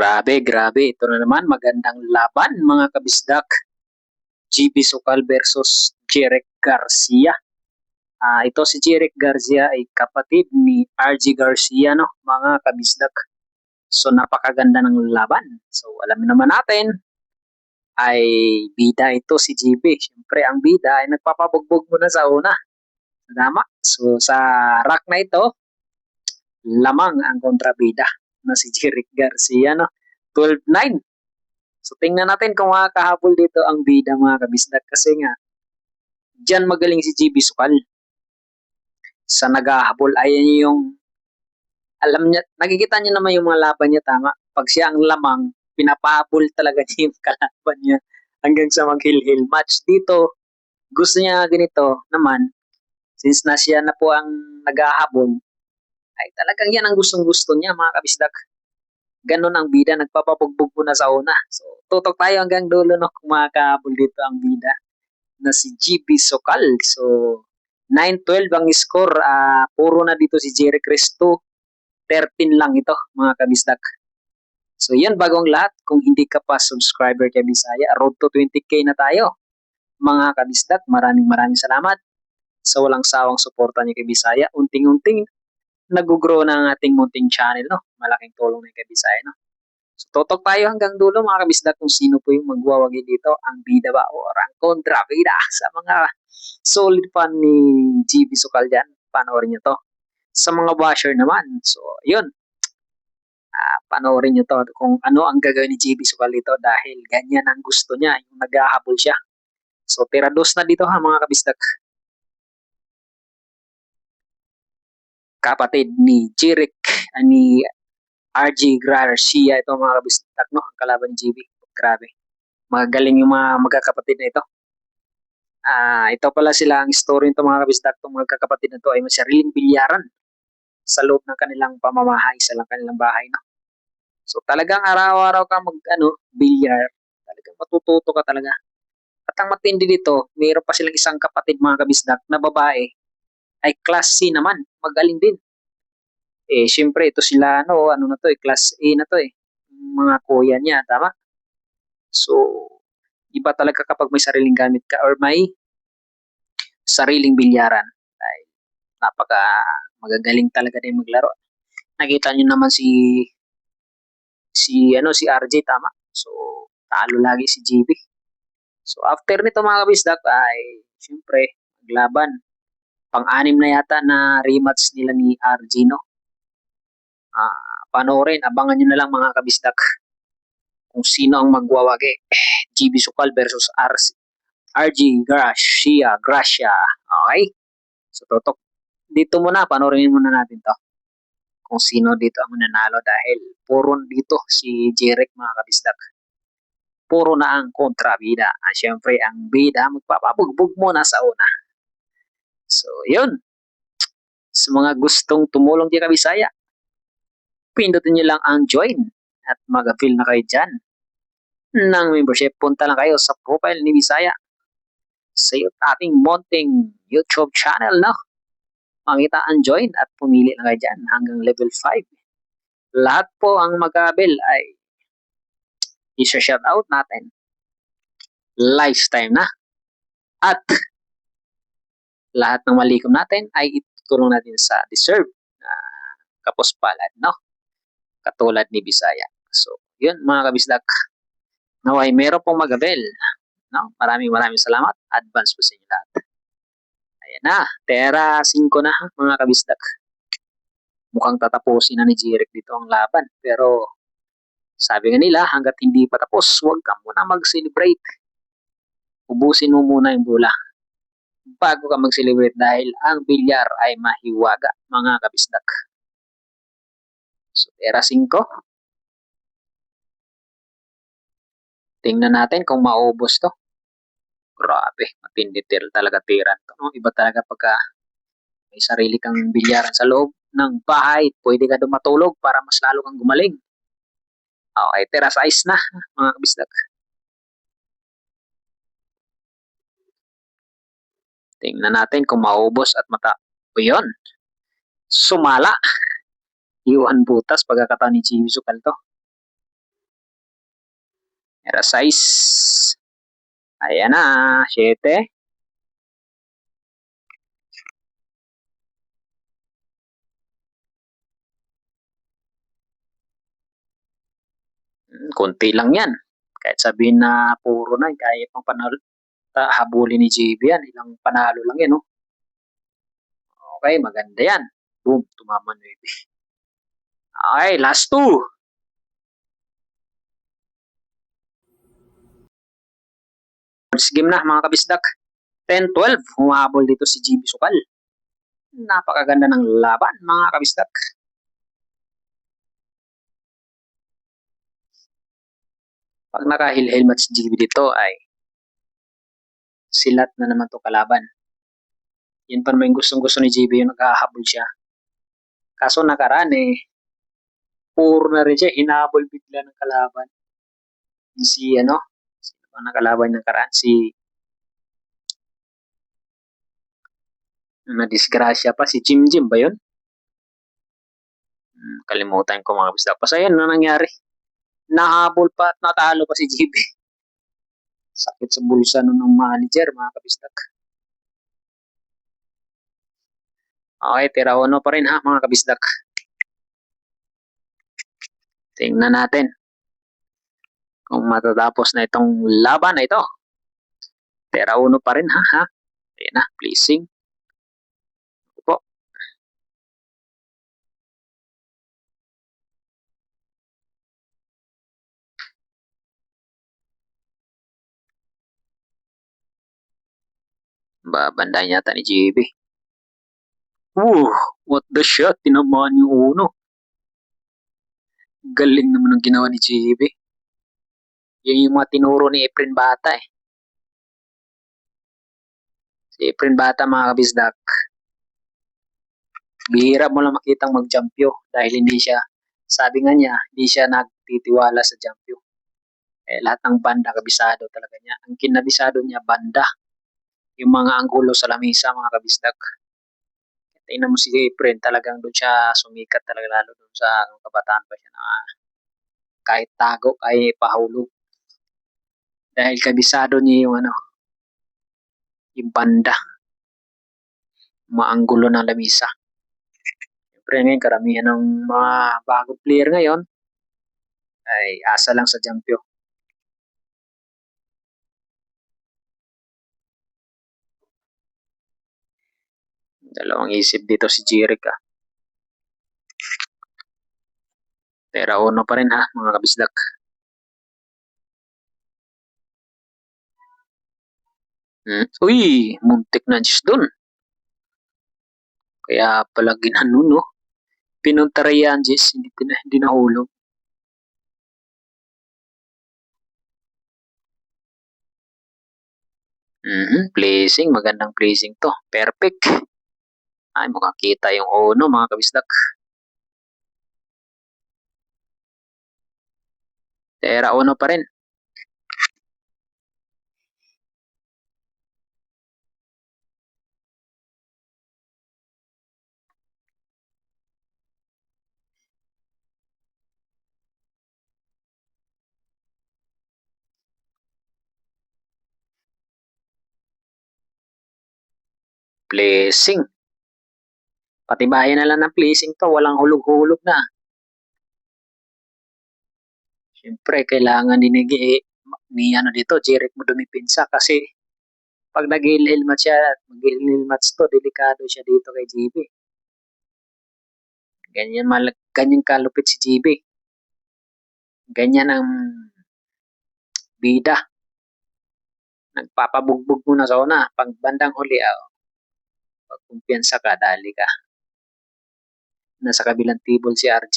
Grabe, grabe. Ito na naman, magandang laban mga kabisdak. GB Sokal versus Jeric Garcia. Ito si Jeric Garcia ay kapatid ni RG Garcia, no, mga kabisdak. So napakaganda ng laban. So alam naman natin ay bida ito si GB. Siyempre ang bida ay nagpapabugbog muna sa una. Tama. So sa rack na ito, lamang ang kontrabida na si Jeric Garcia, no. 12-9. So tingnan natin kung makakahabol dito ang bida mga kabisdak kasi nga diyan magaling si GB Sukal sa naghahabol. Ayan yung alam niya, nakikita niyo naman yung mga laban niya, tama. Pag siya ang lamang, pinapahabol talaga niya yung kalaban niya hanggang sa mag-hill-hill match. Dito, gusto niya ganito naman, since na siya na po ang naghahabol, ay talagang yan ang gustong-gusto niya mga kabisdak. Ganon ang bida, nagpapabugbog po na sa una. So, tutok tayo hanggang dulo, no, kung makakahabol dito ang bida na si GB Sokal. So, 9-12 ang score. Puro na dito si Jerry Cristo. 13 lang ito, mga kabisdak. So, yan bagong lahat. Kung hindi ka pa subscriber kay Bisaya, road to 20k na tayo. Mga kabisdak, maraming salamat sa walang sawang suporta niyo kay Bisaya. Unting-unting nag-grow na ang ating munting channel, no? Malaking tulong na kay Bisaya, no? So, totok tayo hanggang dulo mga kabisdak kung sino po yung magwawagi dito, ang bida ba o ang kontrabida sa mga solid fan ni GB Sukal dyan. Panoorin nyo to. Sa mga basher naman, so yun, panoorin nyo to kung ano ang gagawin ni GB Sukal dito dahil ganyan ang gusto niya, yung naghahabol siya. So tira dos na dito ha mga kabisdak. Kapatid ni Jeric, ni RG Garcia, ito mga kabisdak, no? Ang kalaban ni GB. Grabe. Magaling yung mga magkakapatid na ito. Ito pala sila ang story nito mga kabisdak. Itong mga kakapatid na ito ay may sariling bilyaran sa loob ng kanilang pamamahay, sa lang kanilang bahay, no? So talagang araw-araw ka bilyar. Talagang matututo ka talaga. At ang matindi dito, mayroon pa silang isang kapatid mga kabisdak na babae ay class C naman. Magaling din. Syempre ito sila, ano na to class A na to mga kuya niya, tama? So, iba talaga kapag may sariling gamit ka or may sariling bilyaran. Ay, napaka magagaling talaga din maglaro. Nakita niyo naman si RJ, tama? So, talo lagi si GB. So, after nito mga kabisdak ay syempre maglaban. Pang-anim na yata na rematch nila ni RJ, no? Panoorin, abangan nyo na lang mga kabisdak kung sino ang magwawagi. GB Sukal versus RG Gracia. Okay? So, totok. Dito muna, panoorin muna natin to. Kung sino dito ang nanalo dahil puro dito si Jeric mga kabisdak. Puro na ang kontrabida. Siyempre, ang bida magpapabugbog muna sa una. So, yun. Sa mga gustong tumulong di Bisaya, pindutin nyo lang ang join at mag-avail na kayo dyan ng membership. Punta lang kayo sa profile ni Bisaya sa ating munting YouTube channel, no? Makita ang join at pumili lang kayo dyan hanggang level 5. Lahat po ang mag-avail ay isa-shout out natin. Lifetime na. At lahat ng malikom natin ay itutulong natin sa deserve na kapuspalad, no? Katulad ni Bisaya. So, yun mga kabisdak. Naway meron pong mag-avail. No? Maraming salamat. Advance po sa inyo lahat. Ayan na. Tera 5 na mga kabisdak. Mukhang tatapusin na ni Jeric dito ang laban. Pero sabi nga nila, hanggat hindi pa tapos, huwag ka muna mag-celebrate. Ubusin mo muna yung bola bago ka mag-celebrate dahil ang bilyar ay mahiwaga mga kabisdak. So, tera 5. Tingnan natin kung maubos to. Grabe, matindi talaga tiran to. No? Iba talaga pagka may sarili kang bilyaran sa loob ng bahay. Pwede ka dumatulog para mas lalo kang gumaling. Okay, tera 6 na mga kabisdak. Tingnan natin kung maubos at o yun. Sumala. Iwan butas pagkakataon ni GB Sukal to. Era 6. Ayan na, 7. Konti lang yan. Kahit sabihin na puro na, kaya pang panalo, habulin ni JB yan. Ilang panalo lang yan, no? Okay, maganda yan. Boom, tumama 9. Okay, last 2. First game na, mga kabisdak. 10-12, humahabol dito si JB Sukal. Napakaganda ng laban, mga kabisdak. Pag naka-helmet si JB dito ay silat na naman to kalaban. Yan pa naman yung gustong-gusto ni JB yung naghahabol siya. Kaso nakaraan puro na rin siya, hinahabol bigla ng kalaban. Si sino pa nakalaban ng nakaraan? Si na-disgrasya pa, si Jim Jim ba yun? Kalimutan ko, mga kabisdak. Basta yan na nangyari. Nahabol pa at natalo pa si JB. Sakit sa bulsa nun ng manager, mga kabisdak. Okay, tira 1 pa rin ha, mga kabisdak. Tingnan natin kung matatapos na itong laban na ito. Tira 1 pa rin ha. Ayan na, pleasing. Po. Babandayan yata ni JB. What the shot? Tinamaan yung uno. Galing naman ang ginawa ni JB. Yan yung mga tinuro ni Efren Bata Si Efren Bata, mga kabisdak. Bihira mo lang makitang mag-jumpyo dahil hindi siya, sabi nga niya, hindi siya nagtitiwala sa jumpyo. Lahat ng banda kabisado talaga niya. Ang kinabisado niya, banda. Yung mga anggulo sa lamisa, mga kabisdak. Tingnan mo si Efren, talagang doon siya sumikat talaga, lalo doon sa kabataan pa siya na kahit tago, kahit pahulog. Dahil kabisado niya yung banda. Maanggulo ng lamisa. Siyempre ngayon, karamihan ng mga bagong player ngayon ay asa lang sa jumpyo. Dalawang isip dito si Jeric Tera 1 pa rin ha, mga kabisdak. Uy, muntik na Diyos dun. Kaya pala ginano, no? Pinuntarayan Diyos, hindi nahulog. Placing, magandang placing to. Perfect. Ay, mukhang kita yung uno, mga kabisdak. Tera 1 pa rin. Placing. Patibayan na lang ng placing to. Walang hulog-hulog na. Siyempre, kailangan ni dito, Jeric mo dumipinsa kasi pag nag-hilmat siya, mag-hilmat to, delikado siya dito kay JB. Ganyan kalupit si JB. Ganyan ang bida. Nagpapabugbog muna sa una. Pag bandang huli, pag kumpiyansa ka, dali ka. Nasa kabilang table si RJ.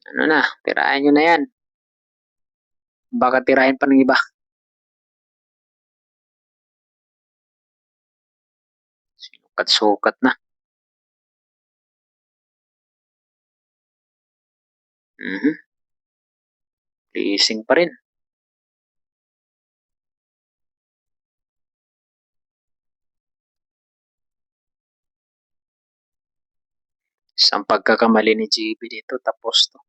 Ano na, tirahin nyo na yan. Baka tirahin pa ng iba. Sinukat-sukat na. Leasing pa rin. Isang pagkakamali ni GB dito, tapos to.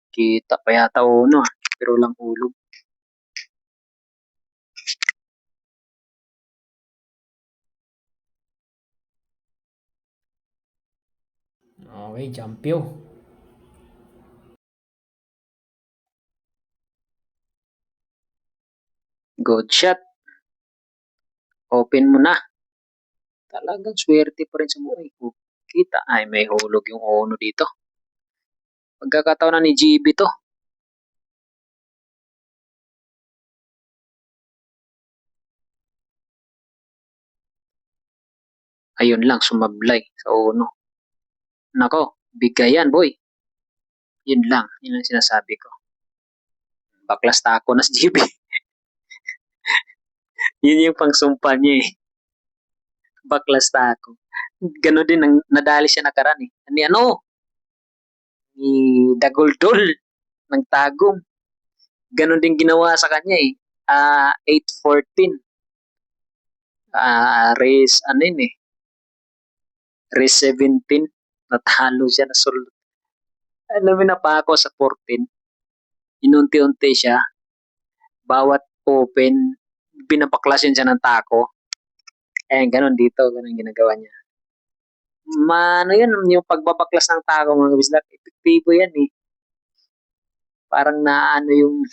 Kita pa yata uno pero lang hulog. Okay, Champyo. Good shot. Open mo na. Talagang swerte pa rin sa buhay ko. Kita, ay may hulog yung uno dito. Pagkakataon na ni GB to. Ayun lang, sumablay sa uno. Nako, bigay yan, boy. Yun lang, yun ang sinasabi ko. Baklas tako na si GB. Yun yung pangsumpa niya eh. Baklas tako. Ganon din, nadali siya nakaraan eh. Ni Dagoldol ng Tagum. Ganon din ginawa sa kanya eh. 8-14. Race, ano yun eh. Race 17. Natalo siya na sulot. Alam mo na pa ako sa 14. Inunti-unti siya. Bawat open, binabaklasin siya ng tako. Ganon dito. Ganon ginagawa niya. Mano yun, yung pagbabaklas ng tako mga kabisdak, epektibo yan eh. Parang naano yung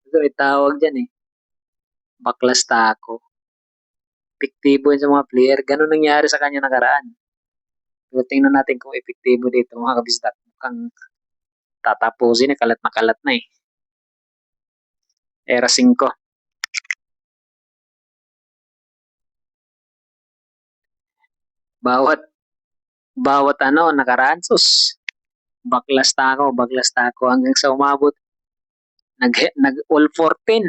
ito may tawag dyan eh. Baklas tako. Epektibo yun sa mga player. Ganun nangyari sa kanya nakaraan. Pero tingnan natin kung epektibo dito mga kabisdak. Mukhang tatapusin eh. Kalat na eh. Era 5. Bawat nakaraan. Sus. Baklas tako hanggang sa umabot. Nag all 14.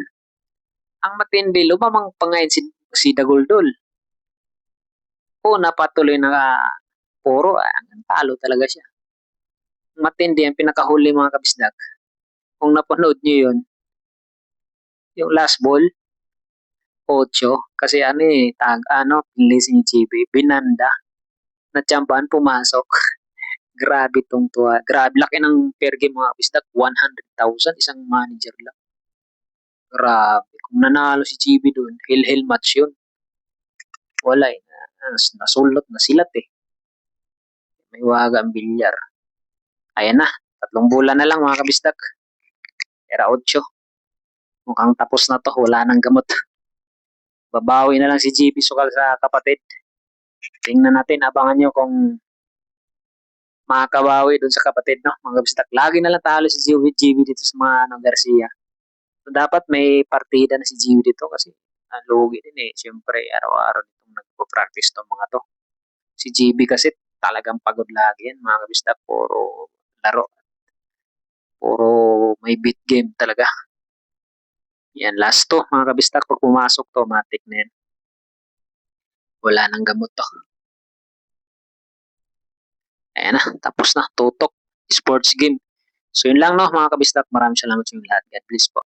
Ang matindi, lumamang pa ngayon si Dagoldol. Napatuloy na puro. Ang talo talaga siya. Matindi ang pinakahuli mga kabisdak. Kung napanood nyo yun, yung last ball, 8. Kasi pinili si GB, binanda, natsambahan, pumasok. Grabe tong tuwa. Grabe, laki ng per game mga kabisdak. 100,000, isang manager lang. Grabe. Kung nanalo si GB doon, hell match yun. Wala eh. Nasulot na silat eh. May waga ang bilyar. Ayan na. 3 bulan na lang mga kabisdak. Era 8. Mukhang tapos na to. Wala nang gamot. Babawi na lang si GB Sukal sa kapatid. Tingnan natin. Abangan nyo kung makakabawi dun sa kapatid. No? Mga kabisdak. Lagi na lang talo si GB dito sa mga Garcia. So, dapat may partida na si GB dito kasi lugi din eh. Siyempre, araw-araw itong nagpo-practice to mga to. Si GB kasi talagang pagod lagi yan. Mga kabisdak. Puro laro. Puro may beat game talaga. Yan, last to, mga kabistak. Pag pumasok to, matik na yan. Wala nang gamot to. Ayan na, tapos na. Tutok. Sports game. So yun lang no, mga kabistak. Maraming salamat sa inyo lahat. God bless po.